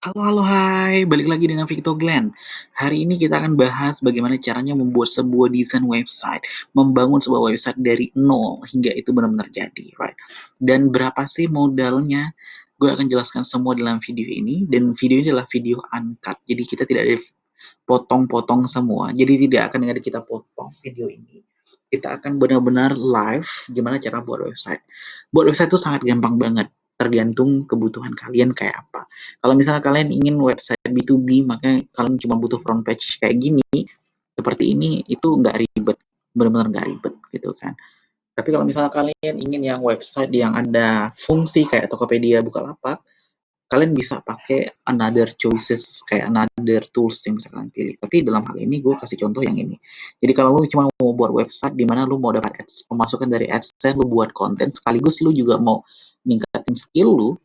Halo, hai, balik lagi dengan Victor Glenn. Hari ini kita akan bahas bagaimana caranya membuat sebuah desain website, membangun sebuah website dari nol hingga itu benar-benar jadi, right? Dan berapa sih modalnya? Gue akan jelaskan semua dalam video ini, dan video ini adalah video uncut, jadi kita tidak ada potong-potong semua, jadi tidak akan ada kita potong video ini. Kita akan benar-benar live gimana cara buat website. Buat website itu sangat gampang banget, tergantung kebutuhan kalian kayak apa. Kalau misalnya kalian ingin website B2B, maka kalian cuma butuh front page kayak gini, seperti ini, itu nggak ribet, benar-benar nggak ribet gitu kan. Tapi kalau misalnya kalian ingin yang website yang ada fungsi kayak Tokopedia, Bukalapak, kalian bisa pakai another choices kayak another tools yang bisa kalian pilih. Tapi dalam hal ini gue kasih contoh yang ini. Jadi kalau lu cuma mau buat website di mana lu mau dapat ads, pemasukan dari AdSense, lu buat konten sekaligus lu juga mau ningkatin skill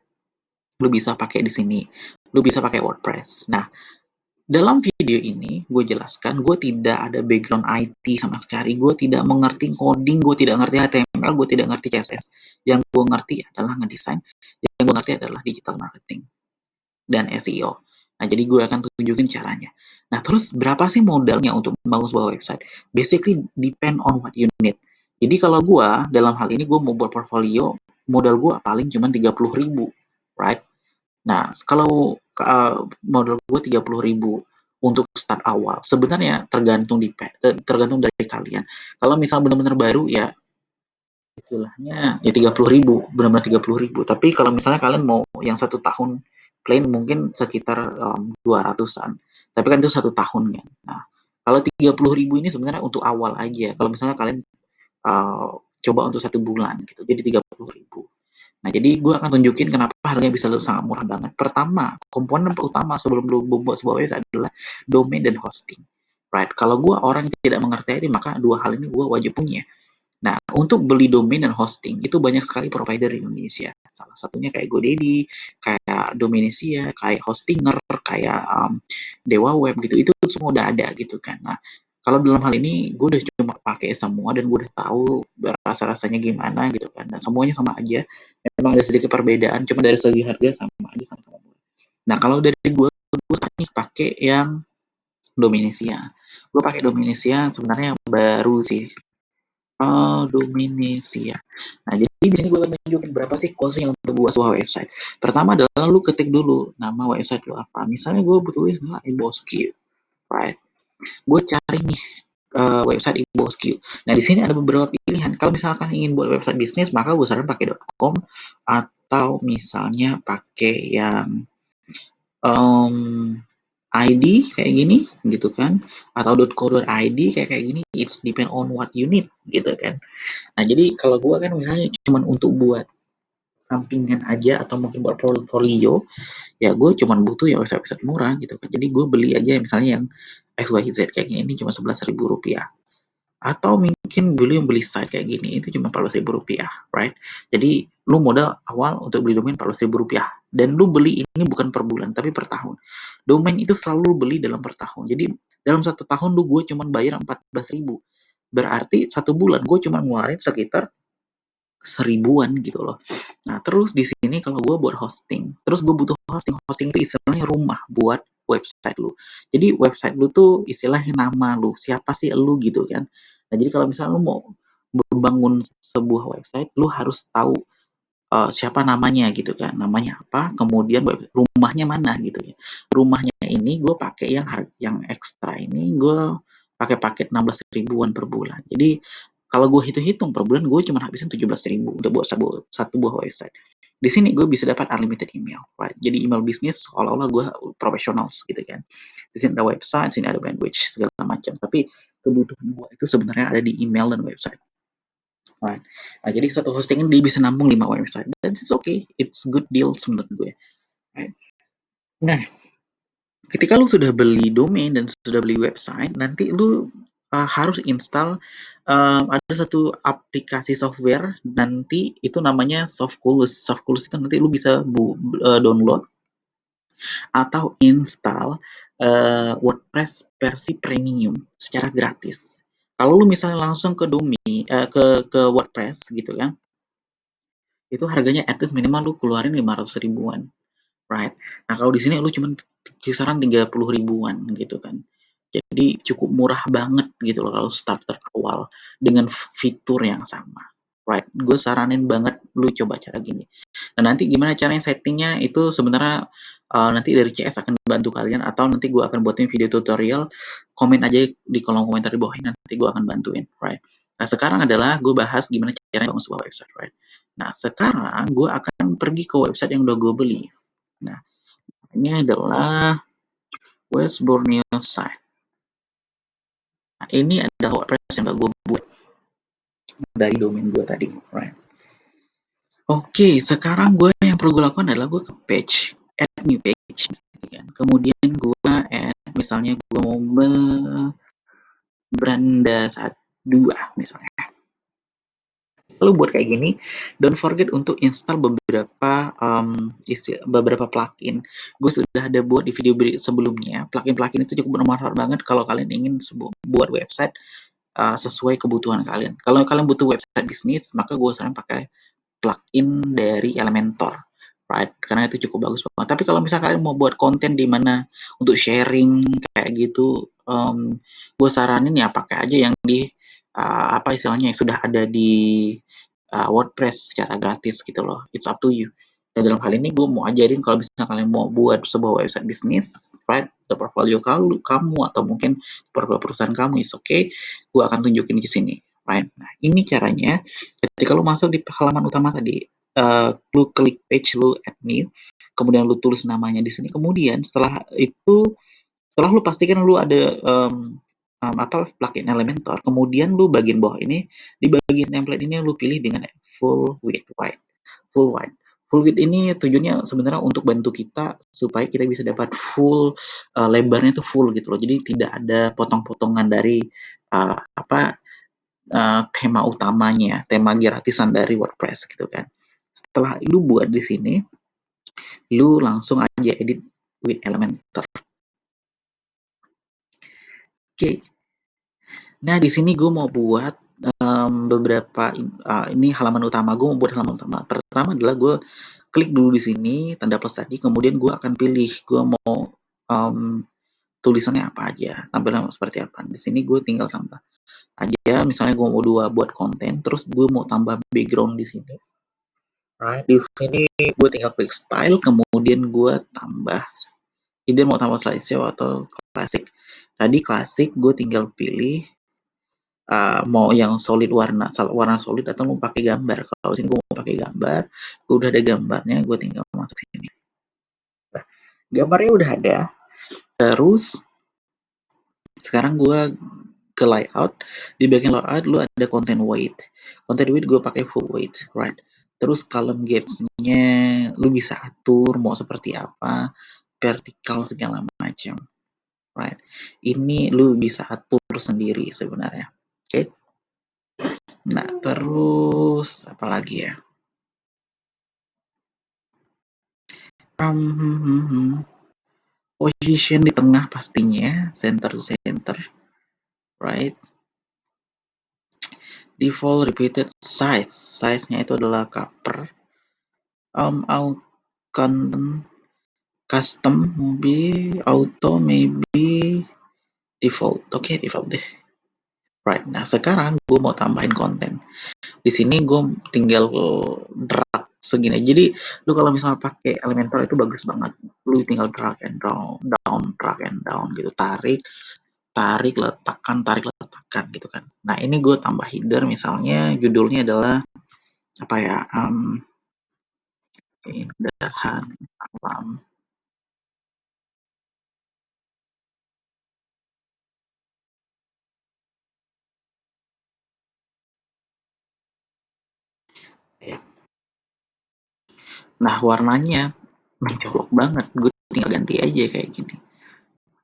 lu bisa pakai di sini. Lu bisa pakai WordPress. Nah, dalam video ini gue jelaskan gue tidak ada background IT sama sekali. Gue tidak mengerti coding, gue tidak ngerti HTML, gue tidak ngerti CSS. Yang gue ngerti adalah ngedesain, yang gue ngerti adalah digital marketing dan SEO. Nah, jadi gue akan tunjukin caranya. Nah, terus berapa sih modalnya untuk membangun sebuah website? Basically depend on what you need. Jadi kalau gue, dalam hal ini gue mau buat portfolio, modal gue paling cuma 30.000, right? Nah, kalau modal gue 30.000 untuk start awal, sebenarnya tergantung tergantung dari kalian. Kalau misal benar-benar baru ya istilahnya ya 30.000, benar-benar 30.000. Tapi kalau misalnya kalian mau yang 1 tahun plain mungkin sekitar 200-an. Tapi kan itu 1 tahun kan. Nah, kalau 30.000 ini sebenarnya untuk awal aja. Kalau misalnya kalian uh, coba untuk 1 bulan gitu, jadi 30.000. Nah, jadi gue akan tunjukin kenapa harganya bisa sangat murah banget. Pertama, komponen utama sebelum lu membuat sebuah website adalah domain dan hosting. Right? Kalau gue orang yang tidak mengerti IT, maka dua hal ini gue wajib punya. Nah, untuk beli domain dan hosting, itu banyak sekali provider di Indonesia. Salah satunya kayak GoDaddy, kayak Dominesia, kayak Hostinger, kayak Dewa Web gitu. Itu semua udah ada gitu kan. Nah, kalau dalam hal ini, gue udah cuma pakai semua dan gue udah tahu rasa-rasanya gimana gitu kan. Dan semuanya sama aja. Memang ada sedikit perbedaan, cuma dari segi harga sama aja sama-sama murah. Nah, kalau dari gue nih pakai yang Dominesia. Gue pakai Dominesia sebenarnya baru sih. Dominesia. Nah, jadi di sini gue akan tunjukin berapa sih costnya untuk buat sebuah website. Pertama adalah lu ketik dulu nama website lu apa. Misalnya gue butuh nama Iboski, right? Gue cari nih website Iboski. Nah, di sini ada beberapa pilihan. Kalau misalkan ingin buat website bisnis, maka gue saran pakai .com atau misalnya pakai yang ID kayak gini gitu kan, atau .co.id kayak gini. It's depend on what you need gitu kan. Nah, jadi kalau gue kan misalnya cuma untuk buat sampingan aja atau mungkin buat portfolio, ya gue cuma butuh ya website-website murah gitu kan. Jadi gue beli aja misalnya yang XYZ kayak gini, ini cuma 11.000 rupiah. Atau mungkin dulu yang beli site kayak gini, itu cuma 14.000 rupiah, right? Jadi lu modal awal untuk beli domain 14.000 rupiah. Dan lu beli ini bukan per bulan, tapi per tahun. Domain itu selalu beli dalam per tahun. Jadi dalam 1 tahun gue cuma bayar 14.000. Berarti 1 bulan gue cuma ngeluarin sekitar 1.000-an gitu loh. Nah, terus di sini kalau gue buat hosting, terus gue butuh hosting itu istilahnya rumah buat website lu. Jadi website lu tuh istilahnya nama lu, siapa sih lu gitu kan. Nah, jadi kalau misalnya lu mau membangun sebuah website, lu harus tahu siapa namanya gitu kan, namanya apa, kemudian rumahnya mana gitu ya. Rumahnya ini gue pakai yang ekstra ini, gue pakai paket 16 ribuan per bulan. Jadi kalau gue hitung-hitung per bulan gue cuma habisin 17.000 untuk buat satu buah website. Di sini gue bisa dapat unlimited email, right? Jadi email bisnis seolah-olah gue profesional gitu kan. Di sini ada website, di sini ada bandwidth segala macam. Tapi kebutuhan gue itu sebenarnya ada di email dan website. Right. Nah, jadi satu hosting dia bisa nampung 5 website. That's okay. It's good deal menurut gue. Right. Nah, ketika lu sudah beli domain dan sudah beli website, nanti lu harus install ada satu aplikasi software nanti itu namanya Softculus. Softculus itu nanti lu bisa download atau install WordPress versi premium secara gratis. Kalau lu misalnya langsung ke ke WordPress gitu kan, itu harganya at least minimal lu keluarin 500 ribuan. right? Nah, kalau di sini lu cuman kisaran 30 ribuan gitu kan. Jadi cukup murah banget gitu loh kalau starter awal dengan fitur yang sama. Right, gue saranin banget lu coba cara gini. Nah, nanti gimana caranya settingnya itu sebenarnya nanti dari CS akan bantu kalian atau nanti gue akan buatin video tutorial. Komen aja di kolom komentar di bawah ini, nanti gue akan bantuin, right? Nah, sekarang adalah gue bahas gimana caranya bangun sebuah website, right? Nah, sekarang gue akan pergi ke website yang udah gue beli. Nah, ini adalah Westbourne News Site. Nah, ini adalah WordPress yang udah gue buat dari domain gue tadi, right? Oke, sekarang gue yang perlu gue lakukan adalah gue ke page, add new page, gitu kan. Kemudian gue add, misalnya gue mau beranda 1, 2 misalnya. Lalu buat kayak gini, don't forget untuk install beberapa plugin. Gue sudah ada buat di video sebelumnya. Plugin-plugin itu cukup bermanfaat banget kalau kalian ingin buat website sesuai kebutuhan kalian. Kalau kalian butuh website bisnis, maka gue saranin pakai plugin dari Elementor, right? Karena itu cukup bagus banget. Tapi kalau misalnya kalian mau buat konten di mana untuk sharing kayak gitu, gue saranin ya pakai aja yang di apa istilahnya yang sudah ada di WordPress secara gratis gitu loh. It's up to you. Dan dalam hal ini gue mau ajarin kalau misalnya kalian mau buat sebuah website bisnis, right? Atau portfolio kamu atau mungkin portfolio perusahaan kamu is okay. Gue akan tunjukin di sini, right? Nah, ini caranya. Ketika lu masuk di halaman utama tadi, lu klik page, lu add new, kemudian lu tulis namanya di sini. Kemudian setelah lu pastikan lu ada plugin Elementor, kemudian lu bagian bawah ini, di bagian template ini lu pilih dengan full width white. Full width. Full width ini tujuannya sebenarnya untuk bantu kita supaya kita bisa dapat full lebarnya itu full gitu loh. Jadi tidak ada potong-potongan dari tema utamanya, tema gratisan dari WordPress gitu kan. Setelah lu buat di sini, lu langsung aja edit with Elementor. Oke. Nah, di sini gue mau buat beberapa ini halaman utama. Gue mau buat halaman utama. Pertama adalah gue klik dulu di sini tanda plus tadi, kemudian gue akan pilih gue mau tulisannya apa aja, tampilan seperti apa. Di sini gue tinggal tambah aja, misalnya gue mau buat konten, terus gue mau tambah background di sini. Right, di sini gue tinggal klik style, kemudian gue tambah. Either mau tambah slideshow atau klasik. Tadi klasik, gue tinggal pilih mau yang solid warna solid atau mau pakai gambar. Kalau sini gue mau pakai gambar, gue udah ada gambarnya, gue tinggal masuk sini. Nah, gambarnya udah ada. Terus sekarang gue ke layout, di bagian layout lu ada content weight. Content weight gue pakai full weight, right? Terus column gaps-nya lu bisa atur mau seperti apa, vertikal segala macam, right? Ini lu bisa atur sendiri sebenarnya. Oke. Okay? Nah, terus apa lagi ya? Position di tengah pastinya, center to center, right? Default repeated size-nya itu adalah cover. Content custom maybe auto maybe default. Oke, default deh. Right. Nah, sekarang gue mau tambahin konten. Di sini gue tinggal drag segini. Jadi lu kalau misalnya pakai Elementor itu bagus banget. Lu tinggal drag and drag and down gitu. Tarik letakkan gitu kan. Nah, ini gue tambah header misalnya judulnya adalah apa ya? Keindahan alam. Ya. Nah, warnanya mencolok banget. Gue tinggal ganti aja kayak gini.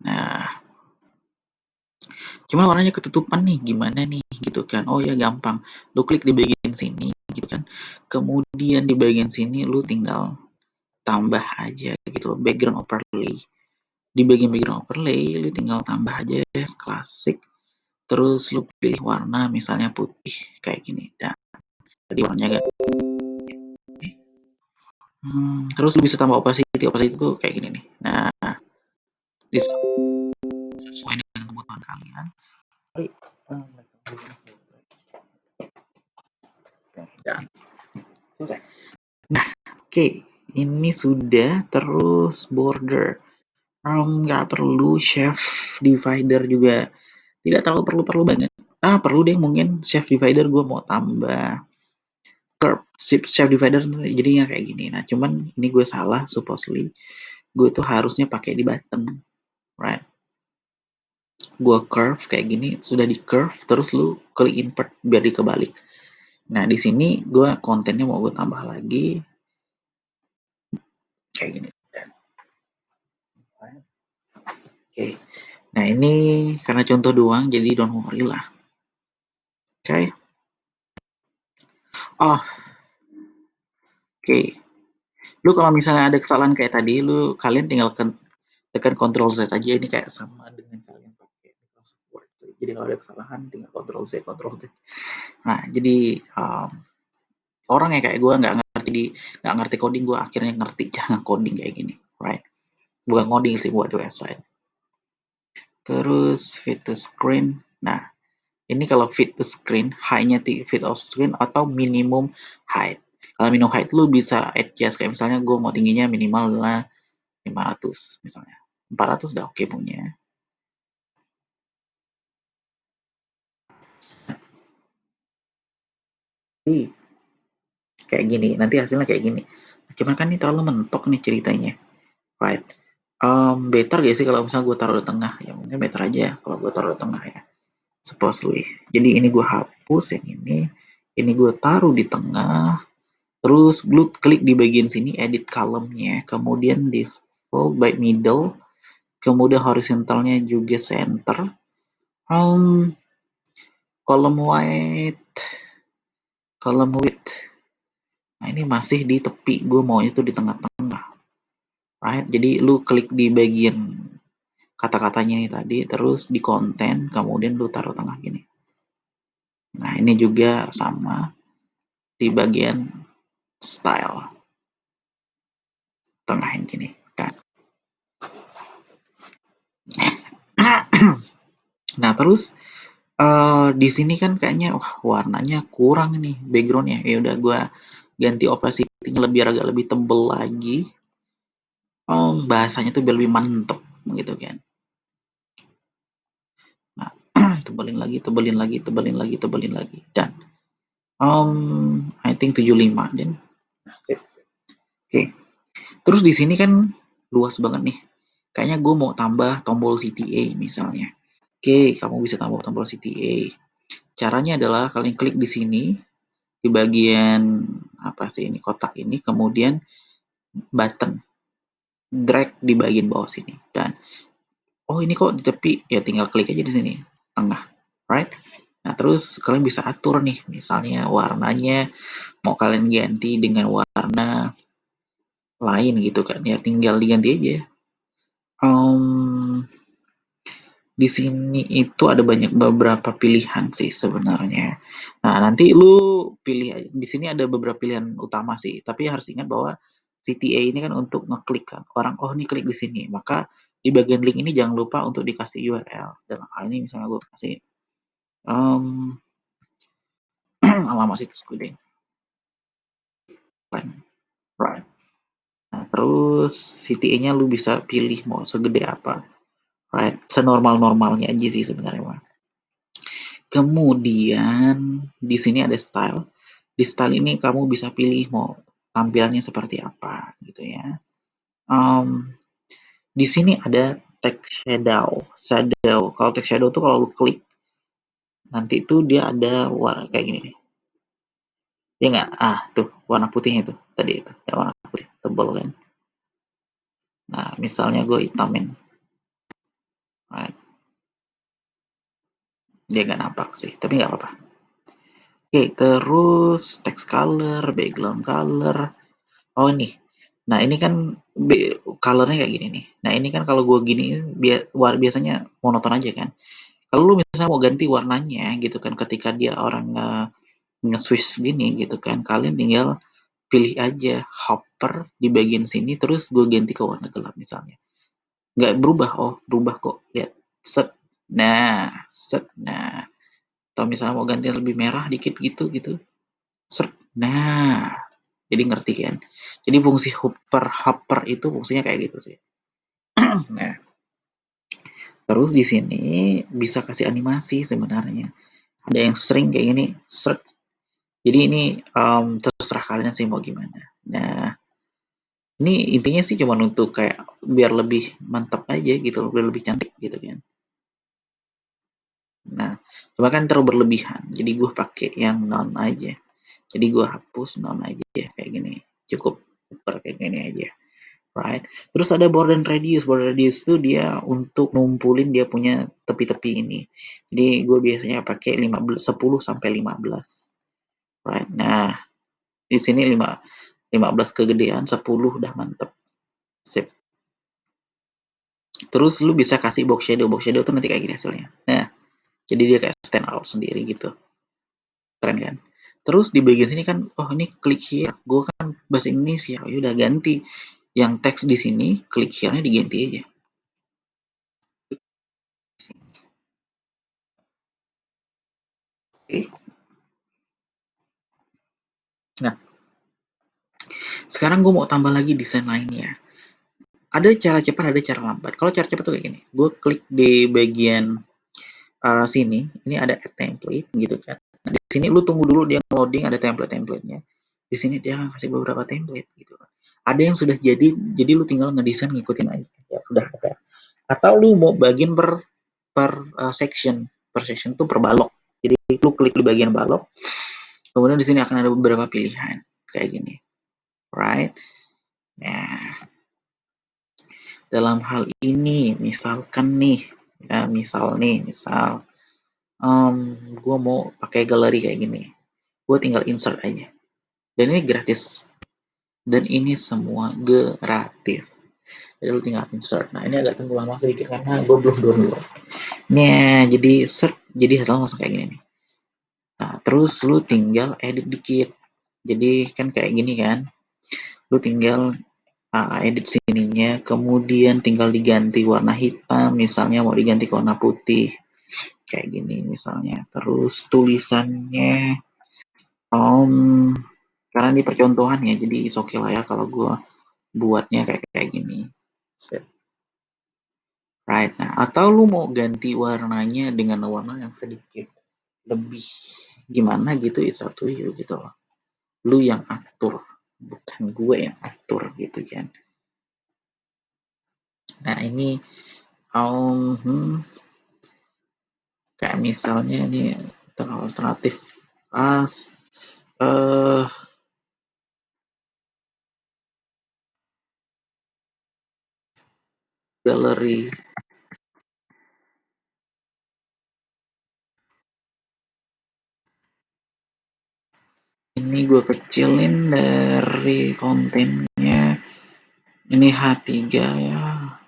Nah, cuman warnanya ketutupan nih, gimana nih gitu kan. Oh ya gampang. Lu klik di bagian sini gitu kan. Kemudian di bagian sini lu tinggal tambah aja gitu loh background overlay. Di bagian background overlay lu tinggal tambah aja klasik. Terus lu pilih warna misalnya putih kayak gini. Nah, jadi warnanya Terus lu bisa tambah opacity. Opacity itu kayak gini nih. Nah, sesuai dengan kebutuhan kalian. Dan nah, oke, ini sudah. Terus border. Nggak perlu chef divider juga. Tidak terlalu perlu banget. Perlu deh mungkin chef divider gue mau tambah curve. Chef divider jadinya kayak gini. Nah, cuman ini gue salah supposedly. Gue tuh harusnya pakai di button, right? Gue curve kayak gini, sudah di curve, terus lu klik invert biar dikebalik. Nah, di sini gue kontennya mau gue tambah lagi kayak gini. Oke. Nah, ini karena contoh doang, jadi don't worry lah. Oke. Oh, oke. Lu kalau misalnya ada kesalahan kayak tadi, kalian tinggal tekan Ctrl Z aja. Ini kayak sama dengan kalian pakai Microsoft Word. Jadi kalau ada kesalahan, tinggal Ctrl Z, Ctrl Z. Nah, jadi orang yang kayak gue nggak ngerti coding, gue akhirnya ngerti cara coding kayak gini, right? Bukan coding sih, buat website. Terus fit to screen. Nah, ini kalau fit to screen, high-nya fit of screen atau minimum height. Kalau minimum height lu bisa adjust, kayak misalnya gue mau tingginya minimal adalah 500 misalnya. 400 udah oke punya. Kayak gini, nanti hasilnya kayak gini. Cuman kan ini terlalu mentok nih ceritanya, right? Better gak sih kalau misalnya gue taruh di tengah? Ya mungkin better aja kalau gue taruh di tengah ya. Supposedly. Jadi ini gue hapus yang ini gue taruh di tengah, terus lu klik di bagian sini edit column-nya, kemudian default by middle, kemudian horizontalnya juga center, column width. Nah, ini masih di tepi, gue mau itu di tengah-tengah, right? Jadi lu klik di bagian kata-katanya ini tadi, terus di konten, kemudian lu taruh tengah gini. Nah, ini juga sama di bagian style, tengahin gini kan. Nah, terus di sini kan kayaknya warnanya kurang nih backgroundnya. Ya udah gue ganti opacity-nya agak lebih tebel lagi. Bahasanya tuh biar lebih mantep gitu kan. Nah, tebelin lagi dan I think 75 aja. Nah, sip. Oke. Terus di sini kan luas banget nih. Kayaknya gue mau tambah tombol CTA misalnya. Oke, kamu bisa tambah tombol CTA. Caranya adalah kalian klik di sini di bagian apa sih ini, kotak ini, kemudian button, drag di bagian bawah sini, dan ini kok di tepi, ya tinggal klik aja di sini tengah, right? Nah, terus kalian bisa atur nih, misalnya warnanya mau kalian ganti dengan warna lain gitu kan, ya tinggal diganti aja. Di sini itu ada beberapa pilihan sih sebenarnya. Nah, nanti lu pilih aja. Di sini ada beberapa pilihan utama sih, tapi harus ingat bahwa CTA ini kan untuk ngeklik kan. Orang, ini klik di sini. Maka di bagian link ini jangan lupa untuk dikasih URL. Dalam hal ini misalnya gue kasih alamat situs gue deh. Right. Nah, terus CTA-nya lu bisa pilih mau segede apa. Right. Senormal-normalnya aja sih sebenarnya. Kemudian di sini ada style. Di style ini kamu bisa pilih mau tampilannya seperti apa gitu ya. Di sini ada text shadow. Kalau text shadow tuh kalau lu klik nanti tuh dia ada warna kayak gini nih. Ya nggak? Tuh warna putihnya tuh tadi itu. Ya warna putih tebal kan. Nah, misalnya gue hitamin. Right. Dia nggak nampak sih, tapi nggak apa-apa. Oke, terus text color, background color. Ini. Nah, ini kan colornya kayak gini nih. Nah, ini kan kalau gue gini biasanya monoton aja kan. Kalau lu misalnya mau ganti warnanya gitu kan, ketika dia orang nge-switch gini gitu kan, kalian tinggal pilih aja hop hopper di bagian sini, terus gue ganti ke warna gelap misalnya. Nggak berubah, oh berubah kok, lihat, set. Nah, atau misalnya mau ganti lebih merah dikit gitu, set. Nah, jadi ngerti kan? Jadi fungsi hopper itu fungsinya kayak gitu sih. Nah, terus di sini bisa kasih animasi sebenarnya. Ada yang sering kayak gini, set. Jadi ini terserah kalian sih mau gimana. Nah, ini intinya sih cuma untuk kayak biar lebih mantap aja gitu, biar lebih cantik gitu kan. Nah, cuma kan terlalu berlebihan. Jadi gue pakai yang non aja. Jadi gue hapus non aja kayak gini. Cukup super kayak gini aja. Right. Terus ada border radius. Border radius itu dia untuk numpulin dia punya tepi-tepi ini. Jadi gue biasanya pakai 10 sampai 15. Right. Nah, di sini 15 kegedean, 10 udah mantep. Sip. Terus lu bisa kasih box shadow. Box shadow tuh nanti kayak gini hasilnya. Nah, jadi dia kayak stand out sendiri gitu. Keren kan? Terus di bagian sini kan, oh ini klik here. Gue kan bahasa Indonesia, ya udah ganti. Yang teks di sini, klik here-nya diganti aja. Oke. Nah, sekarang gue mau tambah lagi desain lainnya. Ada cara cepat, ada cara lambat. Kalau cara cepat tuh kayak gini. Gue klik di bagian sini, ini ada add template gitu kan. Nah, di sini lu tunggu dulu dia loading, ada template-templatenya. Di sini dia akan kasih beberapa template gitu. Ada yang sudah jadi lu tinggal ngedesain ngikutin aja. Ya sudah ada. Atau lu mau bagian section. Per section tuh per balok. Jadi lu klik di bagian balok, kemudian di sini akan ada beberapa pilihan kayak gini. Right? Nah, dalam hal ini misalkan nih, ya misal gue mau pakai galeri kayak gini, gue tinggal insert aja, dan ini gratis, dan ini semua gratis, jadi lu tinggal insert. Nah, ini agak tunggu lama sedikit karena gue belum download. Nah, jadi search, jadi hasilnya langsung kayak gini nih. Nah, terus lu tinggal edit dikit, jadi kan kayak gini kan, lu tinggal edit sininya, kemudian tinggal diganti warna hitam, misalnya mau diganti ke warna putih kayak gini misalnya. Terus tulisannya karena ini percontohan ya, jadi is okay lah ya kalau gue buatnya kayak gini. Set. Right. Nah, atau lu mau ganti warnanya dengan warna yang sedikit lebih gimana gitu, it's up to you gitu loh. Lu yang atur, bukan gue yang atur gitu kan. Nah, ini kayak misalnya ini alternatif as galeri. Ini gue kecilin dari kontennya, ini H3 ya,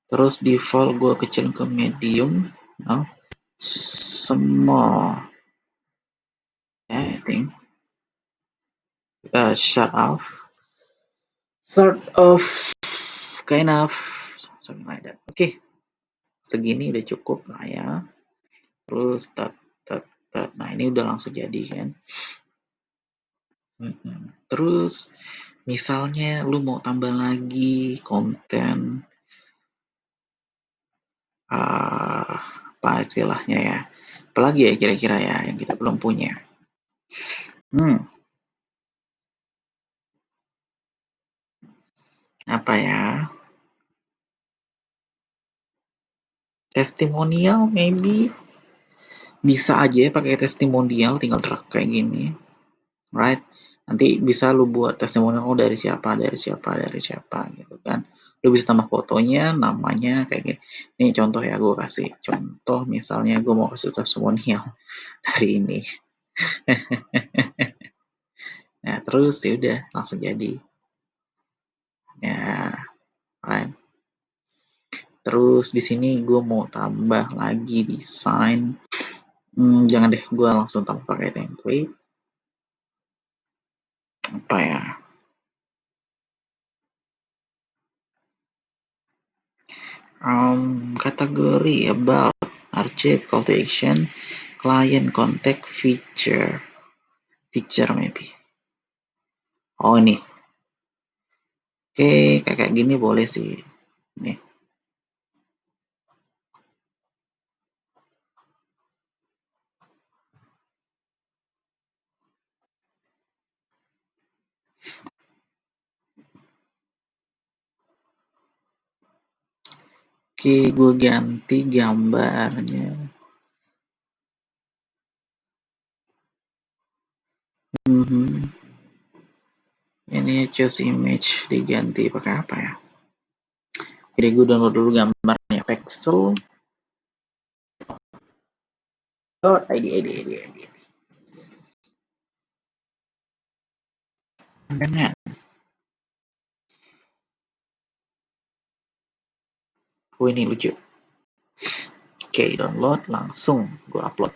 terus default gue kecilin ke medium, no, small, I think, sort of, kind of, something like that. Oke, segini udah cukup lah ya. Terus nah ini udah langsung jadi kan. Terus misalnya lu mau tambah lagi konten apa istilahnya ya, apalagi ya kira-kira ya yang kita belum punya. Apa ya, testimonial maybe, bisa aja ya pakai testimonial, tinggal drag kayak gini, right? Nanti bisa lu buat testimonial dari siapa gitu kan. Lu bisa tambah fotonya, namanya kayak gini. Ini contoh ya, gue kasih contoh misalnya gue mau kasih testimonial dari ini. Nah, terus ya udah langsung jadi. Ya, right. Terus di sini gue mau tambah lagi desain. Jangan deh, gue langsung tambah pakai template. Apa ya? Kategori about, archive, call to action, client, contact, feature maybe. Oh ini, oke kayak gini boleh sih. Nih, oke gue ganti gambarnya. Mhm. Ini choose image diganti pakai apa ya? Jadi gue download dulu gambarnya Pexel. Oh, ID. Benar. Oh ini lucu. Oke, download langsung gue upload.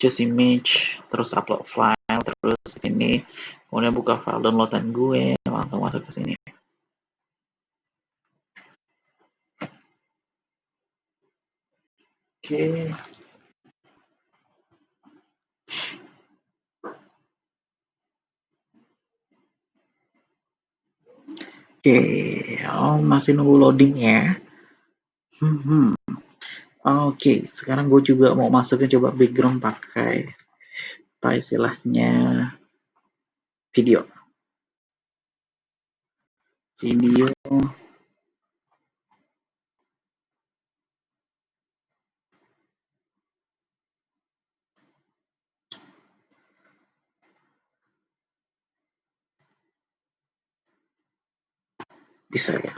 Choose image, terus upload file, terus ini kemudian buka file downloadan gue, langsung masuk ke sini. Oke. Oke, oh masih nunggu loading ya. Hmm. Oke, sekarang gue juga mau masukin coba background pakai apa istilahnya video. Video bisa ya.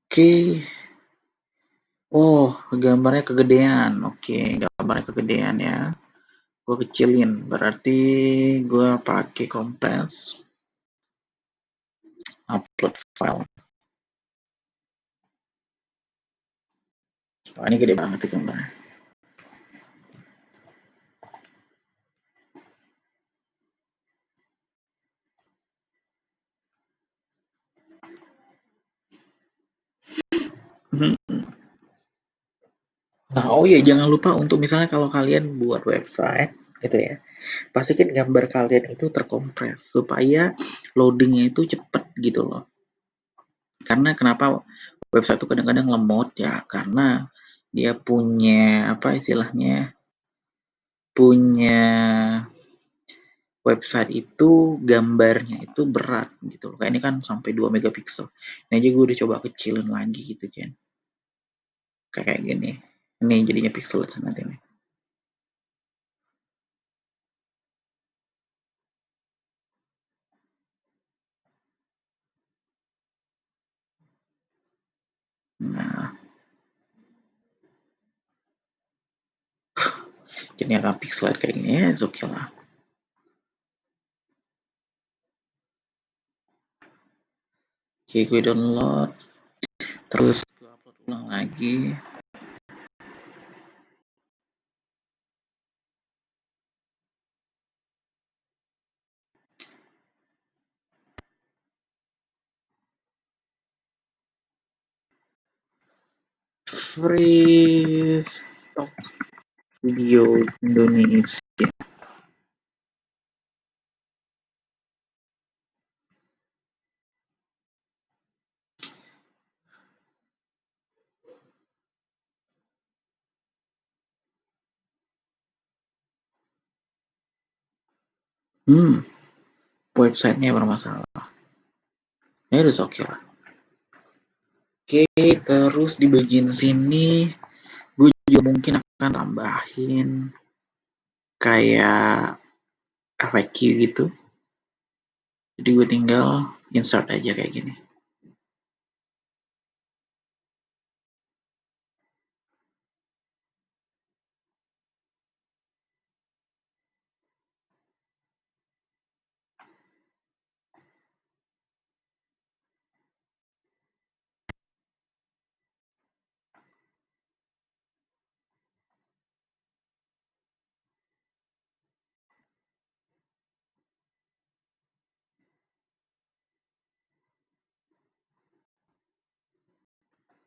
Oke. Oh, gambarnya kegedean. Oke, gambarnya kegedean ya. Gue kecilin. Berarti gue pakai compress. Upload file. Wah, ini gede banget tuh gambarnya. Nah, oh iya jangan lupa untuk misalnya kalau kalian buat website gitu ya, pastikan gambar kalian itu terkompres supaya loadingnya itu cepet gitu loh. Karena kenapa website itu kadang-kadang lemot ya, karena dia punya apa istilahnya, punya website itu gambarnya itu berat gitu loh. Kayak ini kan sampai 2 megapiksel. Ini aja gue udah coba kecilin lagi gitu kan. Kayak gini. Ini jadinya pixel nanti nih. Nah, jadi akan pixel kayak gini ya, oke okay lah. Oke, gue download. Terus gue upload ulang lagi. Free stock video Indonesia. Websitenya bermasalah. Ini udah oke lah. Oke, terus di bagian sini gue juga mungkin akan tambahin kayak FAQ gitu. Jadi gue tinggal insert aja kayak gini.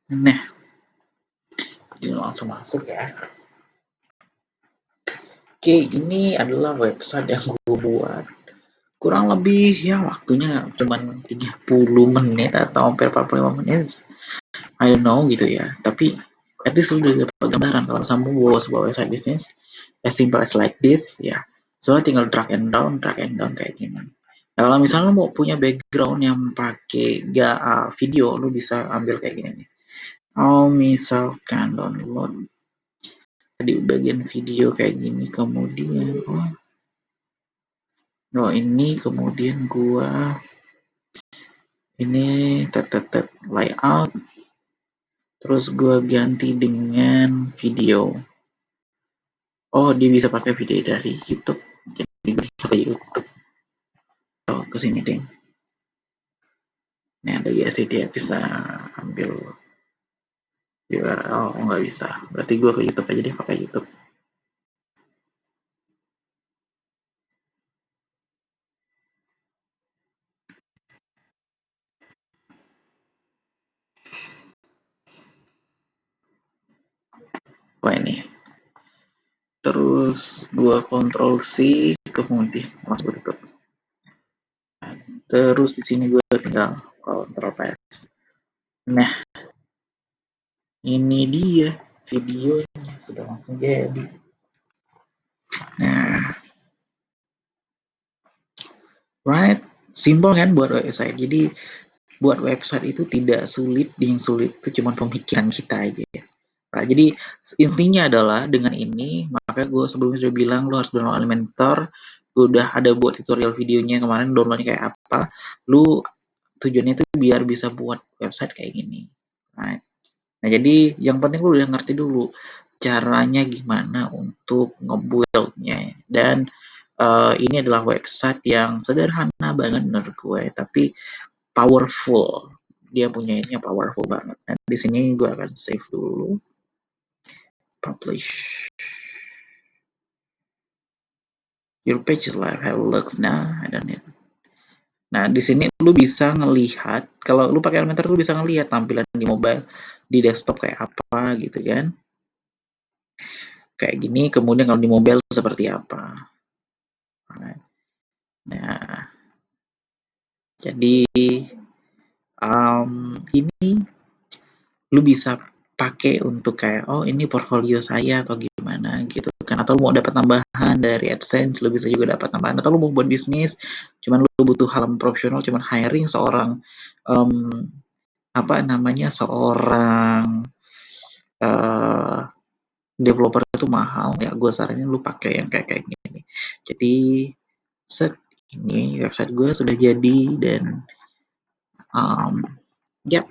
Nah, jadi langsung masuk ya. Oke, ini adalah website yang gue buat. Kurang lebih ya waktunya cuman 30 menit atau hampir 45 menit. I don't know gitu ya. Tapi at least lu udah dapat gambaran kalau kamu bawa sebuah website bisnis as simple as like this ya. Soalnya tinggal drag and down kayak gini. Nah, kalau misalnya lu mau punya background yang pakai video, lu bisa ambil kayak gini nih. Oh, misalkan download tadi bagian video kayak gini, kemudian ini kemudian gua ini layout, terus gua ganti dengan video. Oh, dia bisa pakai video dari YouTube. Jadi gue bisa ke YouTube. Oh, ke sini deh. Nah, ada biasa dia bisa ambil URL. Oh, nggak bisa. Berarti gue ke YouTube aja deh, pakai YouTube. Wah, ini. Terus gue Ctrl C, kemudian langsung tutup. Terus di sini gue tinggal Ctrl Paste. Nah, ini dia videonya sudah langsung jadi. Nah, right, simple kan buat website. Jadi buat website itu tidak sulit, yang sulit itu cuma pemikiran kita aja ya. Nah, jadi intinya adalah dengan ini, maka gue sebelumnya sudah bilang lo harus download Elementor, udah ada buat tutorial videonya kemarin downloadnya kayak apa, lu tujuannya itu biar bisa buat website kayak gini. Right. Nah, jadi yang penting lu udah ngerti dulu caranya gimana untuk ngebuildnya. Dan ini adalah website yang sederhana banget menurut gue, tapi powerful. Dia punya ini powerful banget. Nah, di sini gue akan save dulu. Publish. Your page is live. How it looks now. I don't need. Nah, di sini lu bisa ngelihat, kalau lu pakai Elementor lu bisa ngelihat tampilan di mobile, di desktop kayak apa gitu kan. Kayak gini, kemudian kalau di mobile seperti apa. Nah, jadi ini lu bisa pakai untuk kayak ini portfolio saya atau gimana gitu kan, atau lu mau dapat tambahan dari AdSense lu bisa juga dapat tambahan, atau lu mau buat bisnis cuman lu butuh halaman profesional cuman hiring seorang seorang developer itu mahal ya, gue saranin lu pakai yang kayak gini. Jadi ini website gue sudah jadi dan yep,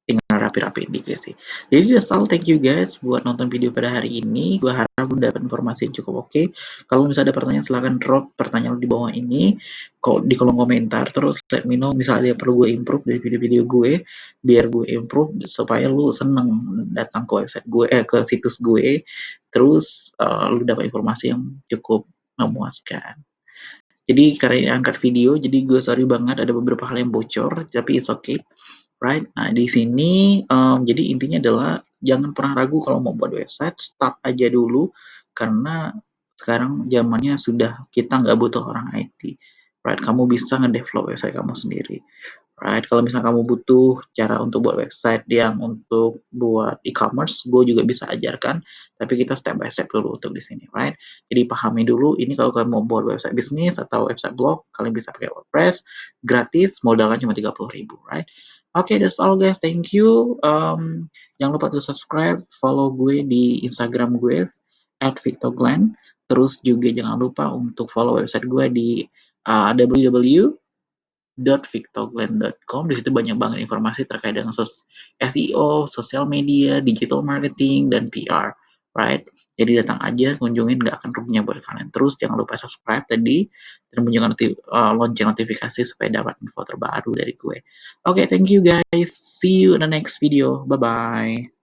tinggal rapi-rapiin dikit sih. Jadi that's all, thank you guys buat nonton video pada hari ini. Gue harap lu dapat informasi yang cukup oke. Kalau misalnya ada pertanyaan silahkan drop pertanyaan lu di bawah ini di kolom komentar. Terus let me know misalnya perlu gue improve dari video-video gue, biar gue improve supaya lu seneng datang ke website gue, ke situs gue. Terus lu dapat informasi yang cukup memuaskan. Jadi karena angkat video, jadi gue sorry banget ada beberapa hal yang bocor, tapi it's okay. Right? Nah, di sini jadi intinya adalah jangan pernah ragu kalau mau buat website, start aja dulu karena sekarang zamannya sudah kita nggak butuh orang IT. Right? Kamu bisa ngedevelop website kamu sendiri. Right? Kalau misalnya kamu butuh cara untuk buat website yang untuk buat e-commerce, gue juga bisa ajarkan, tapi kita step by step dulu untuk di sini, right? Jadi pahami dulu ini kalau kalian mau buat website bisnis atau website blog, kalian bisa pakai WordPress gratis, modalnya cuma 30.000, right? Oke, that's all guys. Thank you. Jangan lupa to subscribe, follow gue di Instagram gue @victorglenn. Terus juga jangan lupa untuk follow website gue di www.victorglenn.com. Di situ banyak banget informasi terkait dengan SEO, sosial media, digital marketing, dan PR, right? Jadi datang aja, kunjungin, nggak akan ruginya buat kalian. Terus jangan lupa subscribe tadi dan bunyikan lonceng notifikasi supaya dapat info terbaru dari gue. Oke, thank you guys. See you in the next video. Bye bye.